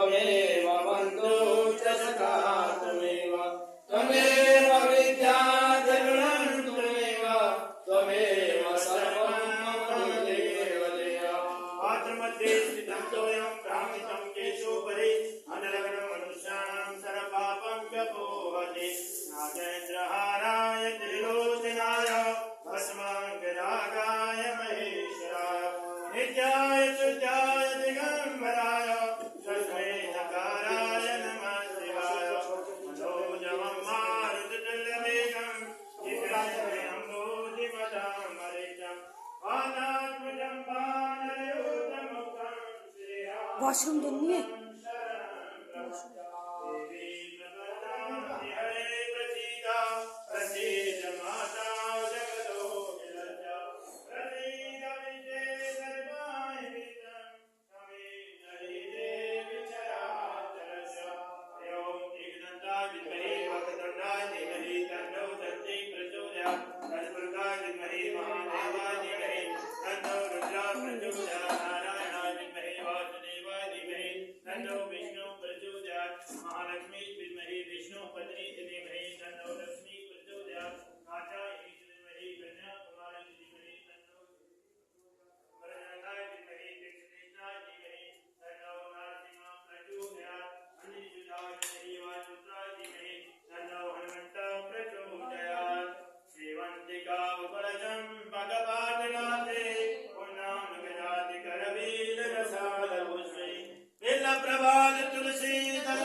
त्वमेव बन्धु च सखा त्वमेव त्वमेव विद्या जगणं त्वमेव त्वमेव सर्वं मम देव देव पात्रमध्ये स्थितं तोयं भ्रामितं केशोपरि अनलग्नं मनुष्याणां सर्वपापं च पोहति नागेन्द्रहाराय त्रिलोचनाय भस्माङ्गरागाय महेश्वराय नित्याय शुद्धाय दिगम्बराय तस्मै नकाराय नमः शिवाय मनोजवं मारुततुल्यवेगं चित्राम्बोधिमदामरितं वातात्मजं वानरयूथमुखं श्रीराम वॉशरूम तो नहीं है।